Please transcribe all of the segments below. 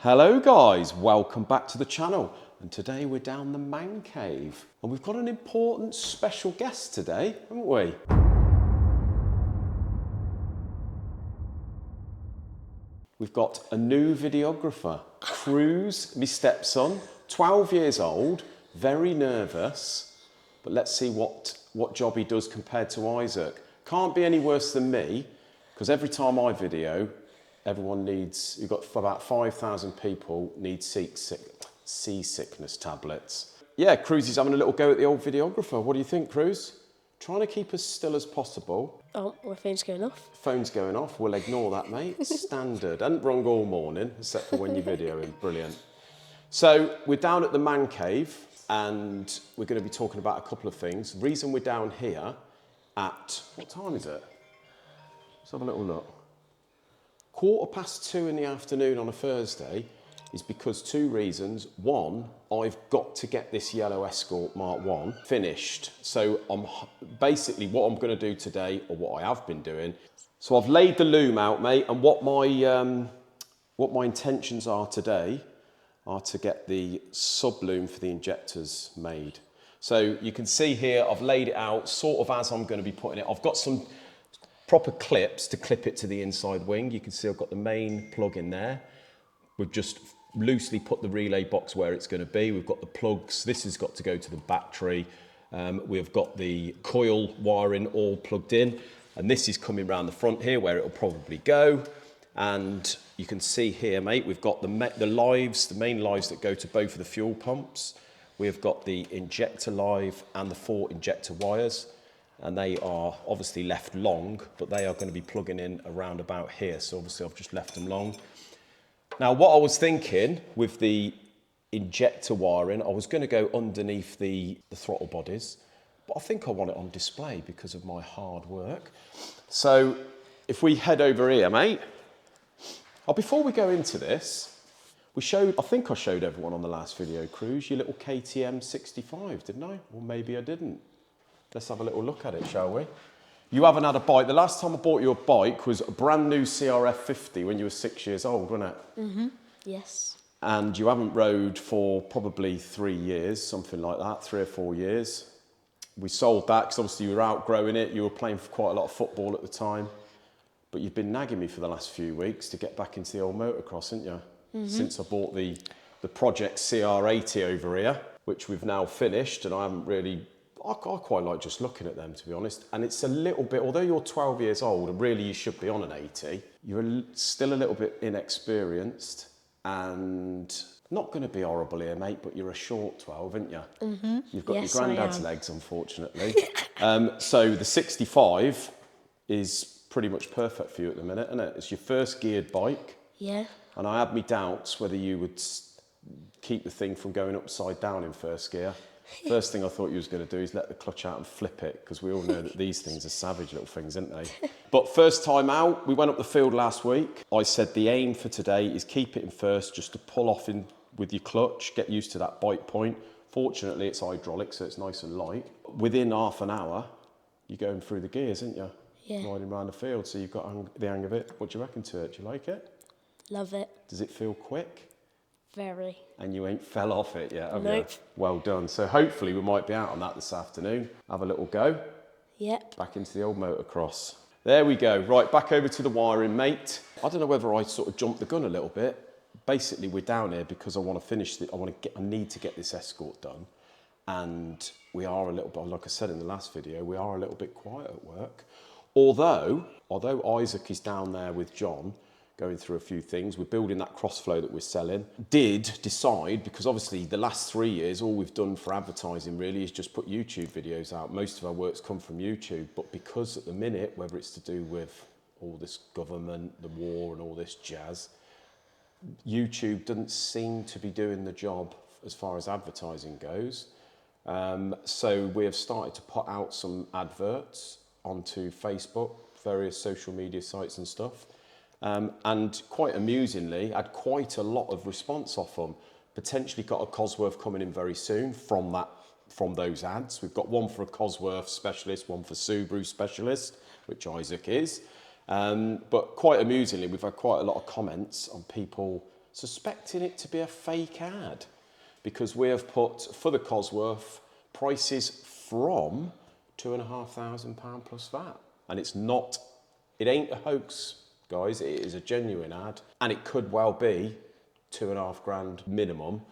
Hello guys, welcome back to the channel, and today we're down the man cave and we've got an important special guest today, haven't we? We've got a new videographer, Cruz, my stepson, 12 years old, very nervous, but let's see what job he does compared to Isaac. Can't be any worse than me, because every time I video, everyone needs, you've got about 5,000 people need seasickness tablets. Yeah, Cruz is having a little go at the old videographer. What do you think, Cruz? Trying to keep as still as possible. Oh, my phone's going off. Phone's going off, we'll ignore that, mate. Standard. And wrong all morning, except for when you're videoing. Brilliant. So we're down at the man cave and we're going to be talking about a couple of things. The reason we're down here at, what time is it? Let's have a little look. 2:15 in the afternoon on a Thursday is because two reasons. One, I've got to get this yellow Escort Mark 1 finished. So I'm basically what I'm going to do today, or what I have been doing. So I've laid the loom out, mate, and what my intentions are today are to get the sub loom for the injectors made. So you can see here I've laid it out sort of as I'm going to be putting it. I've got some proper clips to clip it to the inside wing. You can see I've got the main plug in there. We've just loosely put the relay box where it's going to be. We've got the plugs. This has got to go to the battery. We've got the coil wiring all plugged in. And this is coming around the front here where it'll probably go. And you can see here, mate, we've got the main lives that go to both of the fuel pumps. We've got the injector live and the 4 injector wires. And they are obviously left long, but they are going to be plugging in around about here. So obviously I've just left them long. Now what I was thinking with the injector wiring, I was going to go underneath the throttle bodies, but I think I want it on display because of my hard work. So if we head over here, mate. Oh, before we go into this, I think I showed everyone on the last video, Cruz, your little KTM 65, didn't I? Or maybe I didn't. Let's have a little look at it, shall we? You haven't had a bike. The last time I bought you a bike was a brand new CRF 50 when you were 6 years old, wasn't it? Mm-hmm, yes. And you haven't rode for probably 3 years, something like that, 3 or 4 years. We sold that because obviously you were outgrowing it. You were playing for quite a lot of football at the time. But you've been nagging me for the last few weeks to get back into the old motocross, haven't you? Mm-hmm. Since I bought the Project CR80 over here, which we've now finished, and I haven't really... I quite like just looking at them, to be honest. And it's a little bit, although you're 12 years old and really you should be on an 80, you're still a little bit inexperienced and not going to be horrible here, mate, but you're a short 12, aren't you? Mm-hmm. You've got your granddad's legs, unfortunately. So the 65 is pretty much perfect for you at the minute, isn't it? It's your first geared bike. Yeah. And I had me doubts whether you would keep the thing from going upside down in first gear. First thing I thought you was going to do is let the clutch out and flip it, because we all know that these things are savage little things, aren't they? But first time out, we went up the field last week. I said the aim for today is keep it in first, just to pull off in with your clutch, get used to that bite point. Fortunately, it's hydraulic, so it's nice and light. Within half an hour, you're going through the gears, aren't you? Yeah. Riding around the field, so you've got the hang of it. What do you reckon to it? Do you like it? Love it. Does it feel quick? Very. And you ain't fell off it yet, have Nope. you? Well done. So hopefully we might be out on that this afternoon. Have a little go. Yep. Back into the old motocross. There we go. Right, back over to the wiring, mate. I don't know whether I sort of jumped the gun a little bit. Basically, we're down here because I want to finish I need to get this Escort done. And we are a little bit, like I said in the last video, we are a little bit quiet at work. Although Isaac is down there with John, going through a few things. We're building that crossflow that we're selling. Did decide, because obviously the last 3 years, all we've done for advertising really is just put YouTube videos out. Most of our work's come from YouTube, but because at the minute, whether it's to do with all this government, the war and all this jazz, YouTube doesn't seem to be doing the job as far as advertising goes. So we have started to put out some adverts onto Facebook, various social media sites and stuff. And quite amusingly, had quite a lot of response off them. Potentially got a Cosworth coming in very soon from those ads. We've got one for a Cosworth specialist, one for Subaru specialist, which Isaac is. But quite amusingly, we've had quite a lot of comments on people suspecting it to be a fake ad, because we have put, for the Cosworth, prices from £2,500 plus VAT. And it's not, it ain't a hoax, guys, it is a genuine ad. And it could well be £2,500 minimum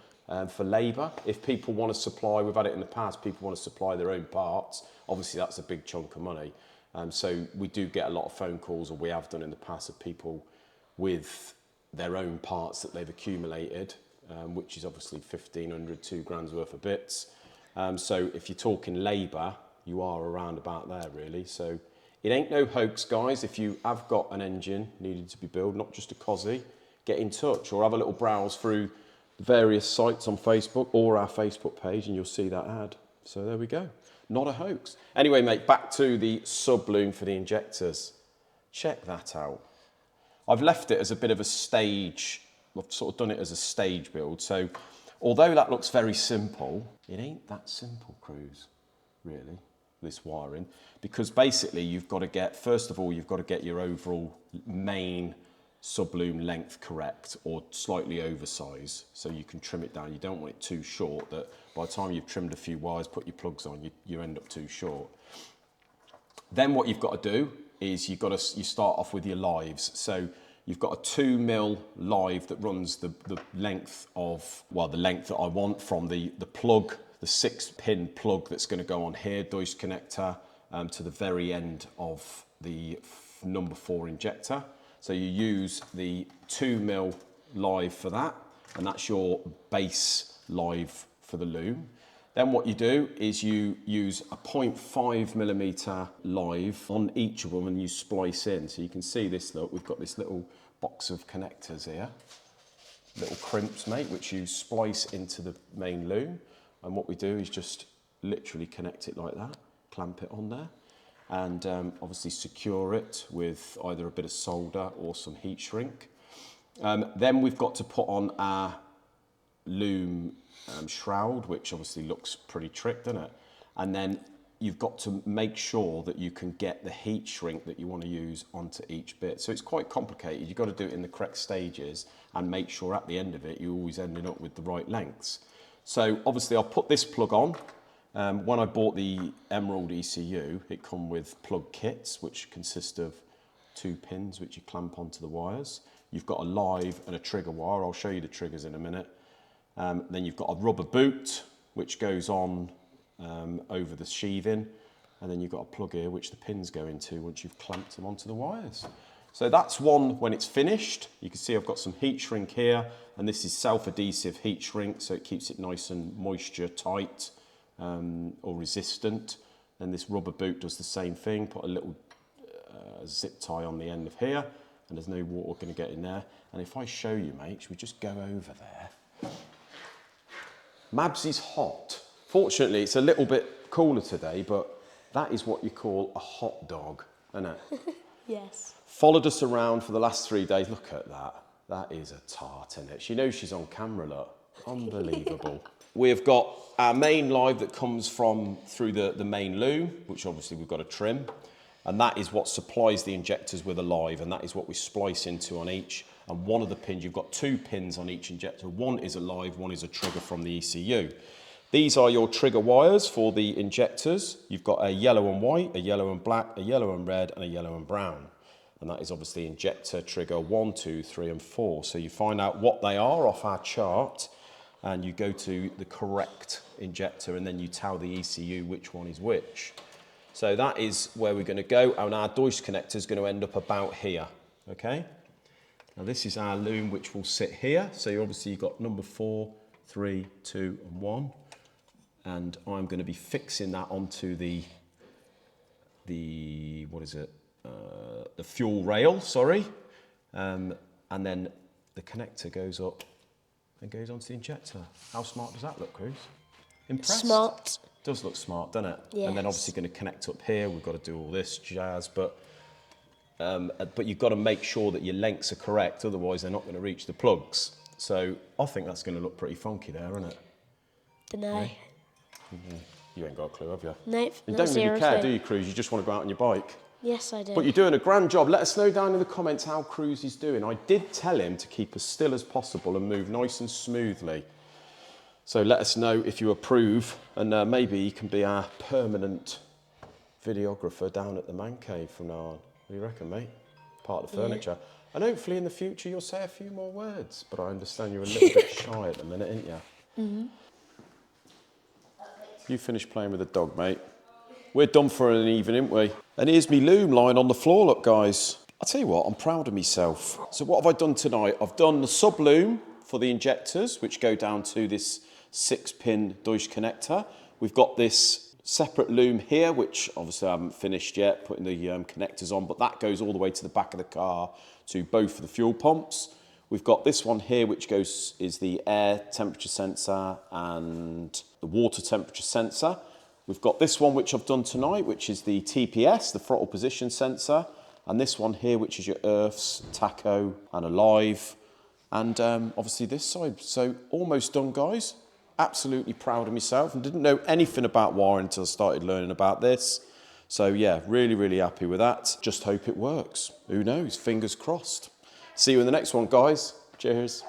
for labour. If people want to supply, we've had it in the past, people want to supply their own parts, obviously that's a big chunk of money. So we do get a lot of phone calls, or we have done in the past, of people with their own parts that they've accumulated, which is obviously 1,500, £2,000 worth of bits. So if you're talking labour, you are around about there really. So it ain't no hoax, guys. If you have got an engine needing to be built, not just a Cosy, get in touch or have a little browse through various sites on Facebook or our Facebook page and you'll see that ad. So there we go. Not a hoax. Anyway, mate, back to the sub-loom for the injectors. Check that out. I've left it as a bit of a stage. I've sort of done it as a stage build. So although that looks very simple, it ain't that simple, Cruz, really, this wiring. Because basically you've got to get, first of all, you've got to get your overall main sub-loom length correct, or slightly oversized, so you can trim it down. You don't want it too short that by the time you've trimmed a few wires, put your plugs on, you end up too short. Then what you've got to do is you start off with your lives. So you've got a 2mm live that runs the length of, well, the length that I want from the plug, the 6-pin plug that's going to go on here, Deutsch connector, to the very end of the number 4 injector. So you use the 2mm live for that, and that's your base live for the loom. Then what you do is you use a 0.5mm live on each of them and you splice in. So you can see this, look, we've got this little box of connectors here, little crimps, mate, which you splice into the main loom. And what we do is just literally connect it like that, clamp it on there, and obviously secure it with either a bit of solder or some heat shrink. Then we've got to put on our loom shroud, which obviously looks pretty trick, doesn't it? And then you've got to make sure that you can get the heat shrink that you want to use onto each bit. So it's quite complicated. You've got to do it in the correct stages and make sure at the end of it you're always ending up with the right lengths. So obviously I'll put this plug on. When I bought the Emerald ECU, it come with plug kits, which consist of 2 pins which you clamp onto the wires. You've got a live and a trigger wire. I'll show you the triggers in a minute. Then you've got a rubber boot, which goes on over the sheathing. And then you've got a plug here, which the pins go into once you've clamped them onto the wires. So that's one when it's finished. You can see I've got some heat shrink here, and this is self-adhesive heat shrink, so it keeps it nice and moisture tight. Or resistant. Then this rubber boot does the same thing. Put a little zip tie on the end of here, and there's no water going to get in there. And if I show you, mate, should we just go over there? Mabs is hot. Fortunately, it's a little bit cooler today, but that is what you call a hot dog, isn't it? Yes. Followed us around for the last 3 days. Look at that. That is a tart, isn't it? She knows she's on camera, look. Unbelievable. We've got our main live that comes through the main loom, which obviously we've got to trim. And that is what supplies the injectors with a live, and that is what we splice into on each. And one of the pins, you've got 2 pins on each injector. One is a live, one is a trigger from the ECU. These are your trigger wires for the injectors. You've got a yellow and white, a yellow and black, a yellow and red, and a yellow and brown. And that is obviously injector trigger 1, 2, 3, and 4. So you find out what they are off our chart, and you go to the correct injector, and then you tell the ECU which one is which. So that is where we're going to go, and our Deutsch connector is going to end up about here, okay? Now this is our loom which will sit here. So you've got number 4, 3, 2, and 1. And I'm going to be fixing that onto the fuel rail, sorry. And then the connector goes up and goes onto the injector. How smart does that look, Cruz? Impressed? Smart. Does look smart, doesn't it? Yes. And then obviously going to connect up here. We've got to do all this jazz, but you've got to make sure that your lengths are correct, otherwise they're not going to reach the plugs. So I think that's going to look pretty funky there, isn't it? Dunno. You ain't got a clue, have you? Nope. You not don't really care, do seriously. you, Cruz? You just want to go out on your bike. Yes, I do. But you're doing a grand job. Let us know down in the comments how Cruz is doing. I did tell him to keep as still as possible and move nice and smoothly. So let us know if you approve, and maybe he can be our permanent videographer down at the man cave from now on. What do you reckon, mate? Part of the furniture. And hopefully in the future you'll say a few more words. But I understand you're a little bit shy at the minute, ain't you? Mm-hmm. You finish playing with the dog, mate. We're done for an evening, ain't we? And here's me loom lying on the floor, look, guys. I'll tell you what, I'm proud of myself. So what have I done tonight? I've done the sub loom for the injectors, which go down to this 6-pin Deutsch connector. We've got this separate loom here, which obviously I haven't finished yet, putting the connectors on, but that goes all the way to the back of the car to both of the fuel pumps. We've got this one here, which is the air temperature sensor and the water temperature sensor. We've got this one, which I've done tonight, which is the TPS, the throttle position sensor. And this one here, which is your earths, tacho and alive. And obviously this side. So almost done, guys. Absolutely proud of myself, and didn't know anything about wiring until I started learning about this. So yeah, really, really happy with that. Just hope it works. Who knows? Fingers crossed. See you in the next one, guys. Cheers.